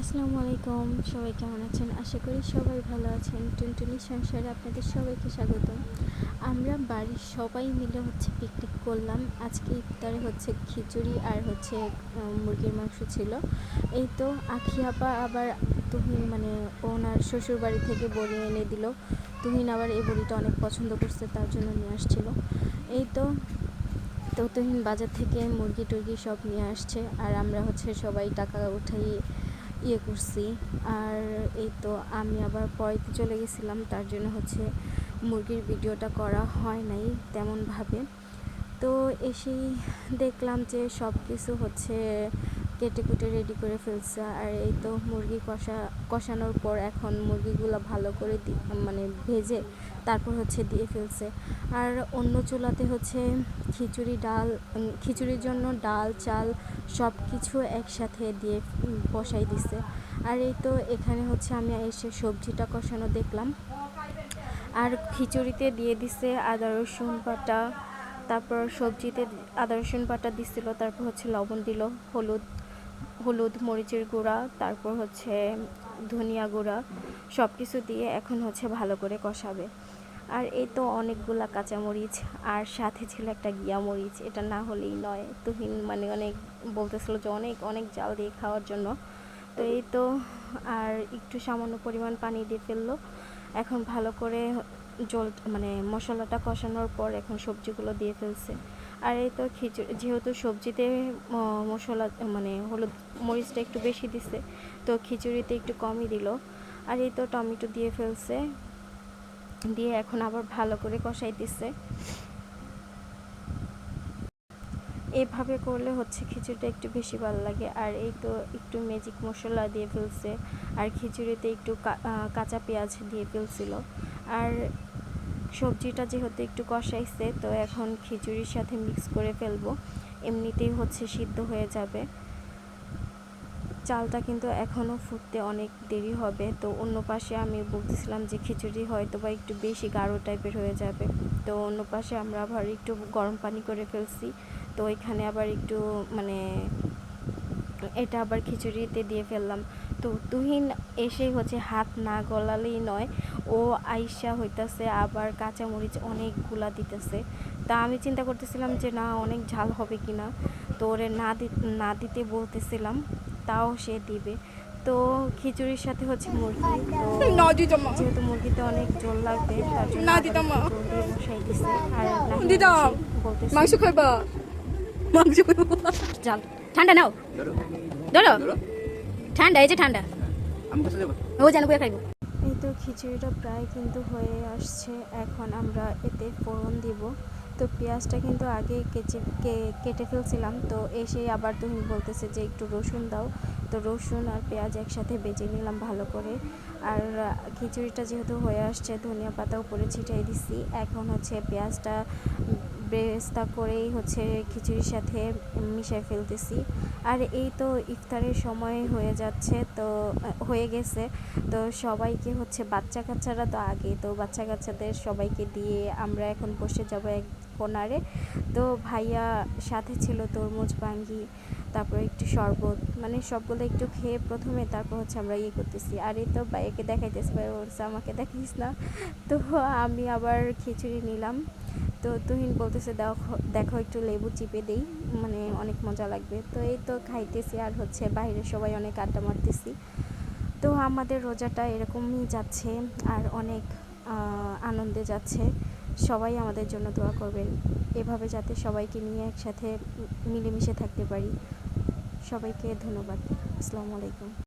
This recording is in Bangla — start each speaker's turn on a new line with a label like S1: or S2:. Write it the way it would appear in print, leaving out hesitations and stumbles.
S1: আসসালামু আলাইকুম, সবাই কেমন আছেন? আশা করি সবাই ভালো আছেন। টুনটুনি সংসারে আপনাদের সবাইকে স্বাগত। আমরা বাড়ির সবাই মিলে পিকনিক করলাম। আজকে ইফতারে খিচুড়ি আর মুরগির মাংস ছিল। এই তো আখি আপা আবার তুহিন ওনার শ্বশুর বাড়ি থেকে বড়ি এনে দিল। তুহিন আবার এই বড়িটা অনেক পছন্দ করছে, তার জন্য নিয়ে আসছিল। এই তো তুহিন বাজার থেকে মুরগি টুরগি সব নিয়ে আসছে, আর আমরা সবাই টাকা উঠাই করছি। আর এই তো আমি আবার পরেতে চলে গেছিলাম, তার জন্য মুরগির ভিডিওটা করা হয় নাই তেমনভাবে। তো এসেই দেখলাম যে সব কিছু কেটে কুটে রেডি করে ফেলছে। আর এই তো মুরগি কষানোর পর এখন মুরগিগুলো ভালো করে ভেজে তারপর দিয়ে ফেলছে। আর অন্য চুলাতে খিচুড়ির জন্য ডাল চাল সব কিছু একসাথে দিয়ে বসাই দিছে। আর এই তো এখানে আমি এসে সবজিটা কষানো দেখলাম, আর খিচুড়িতে দিয়ে দিছে আদা রসুন বাটা, তারপর সবজিতে আদা রসুন বাটা দিছিল, তারপর লবণ দিল, হলুদ মরিচের গুঁড়া, তারপর ধনিয়া গুঁড়া, সব কিছু দিয়ে এখন ভালো করে কষাবে। আর এই তো অনেকগুলা কাঁচামরিচ, আর সাথে ছিল একটা গিয়া মরিচ, এটা না হলেই নয়। তুহিন অনেক বলতেছিল যে অনেক অনেক জাল দিয়ে খাওয়ার জন্য। তো এই তো আর একটু সামান্য পরিমাণ পানি দিয়ে ফেললো। এখন ভালো করে মশলাটা কষানোর পর এখন সবজিগুলো দিয়ে ফেলছে। আর এই তো খিচুড়ি যেহেতু সবজিতে মশলা হলুদ মরিচটা একটু বেশি দিছে, তো খিচুড়িতে একটু কমই দিল। আর এই তো টমেটো দিয়ে ফেলছে, দিয়ে এখন আবার ভালো করে কষাইতেছে। এভাবে করলে খিচুড়িটা একটু বেশি ভালো লাগে। আর এই তো একটু ম্যাজিক মশলা দিয়ে ফেলছে, আর খিচুড়িতে একটু কাঁচা পেঁয়াজ দিয়ে ফেলছিল। আর সবজিটা যেহেতু একটু কষাইছে, তো এখন খিচুড়ির সাথে মিক্স করে ফেলবো, এমনিতেই সিদ্ধ হয়ে যাবে। চালটা কিন্তু এখনও ফুটতে অনেক দেরি হবে। তো অন্য পাশে আমি বলতেছিলাম যে খিচুড়ি হয়তো বা একটু বেশি গাঢ় টাইপের হয়ে যাবে, তো অন্য পাশে আমরা আবার একটু গরম পানি করে ফেলছি। তো এখানে আবার একটু এটা আবার খিচুড়িতে দিয়ে ফেললাম। তো তুহিন এসে হাত না গলালেই নয়, ও আইসা হইতাছে আবার কাঁচামরিচ অনেকগুলা দিতেছে। তা আমি চিন্তা করতেছিলাম যে না অনেক ঝাল হবে কিনা, তো ওরে না দিতে বলতেছিলাম, তাও সে দিবে। তো খিচুড়ির সাথে মুরগি, তো যেহেতু মুরগিতে অনেক জল লাগবে, তার জন্য জল দিয়ে বসাই দিছে। আর বলতেছে মাংস খাইবা, মাংস জাল ঠান্ডা নাও, ধরো ঠান্ডা, এই যে ঠান্ডা, ও জানো বইয়া খাইব। এই তো খিচুড়িটা প্রায় কিন্তু হয়ে আসছে, এখন আমরা এতে ফোড়ন দিব। তো পেঁয়াজটা কিন্তু আগে কেটে ফেলছিলাম, তো এসে আবার তুমি বলতেছে যে একটু রসুন দাও। তো রসুন আর পেঁয়াজ একসাথে বেজে নিলাম ভালো করে। আর খিচুড়িটা যেহেতু হয়ে আসছে, ধনিয়া পাতা উপরে ছিটিয়ে দিছি। এখন পেঁয়াজটা বেরেস্তা করেই খিচুড়ির সাথে মিশিয়ে ফেলতেছি। আর এই তো ইফতারের সময় হয়ে যাচ্ছে, তো হয়ে গেছে। তো সবাইকে বাচ্চা কাচ্চারা তো আগে, তো বাচ্চা কাচ্চাদের সবাইকে দিয়ে আমরা এখন বসে যাব এক কোনারে। তো ভাইয়া সাথে ছিল তরমুজ ভাঙ্গি, তারপর একটু শরবত, সবগুলো একটু খেয়ে প্রথমে, তারপর আমরা করতেছি। আর এই তো ভাইয়াকে দেখাইতেছি, ভাই বলছে আমাকে দেখিস না। তো আমি আবার খিচুড়ি নিলাম। তো তুহিন বলতেছে দেখো একটু লেবু চিপে দেই, অনেক মজা লাগবে। তো এই তো খাইতেছি, আর বাইরে সবাই অনেক আড্ডা মারতেছি। তো আমাদের রোজাটা এরকমই যাচ্ছে, আর অনেক আনন্দে যাচ্ছে। সবাই আমাদের জন্য দোয়া করবেন, এভাবে যাতে সবাইকে নিয়ে একসাথে মিলেমিশে থাকতে পারি। সবাইকে ধন্যবাদ। আসসালামু আলাইকুম।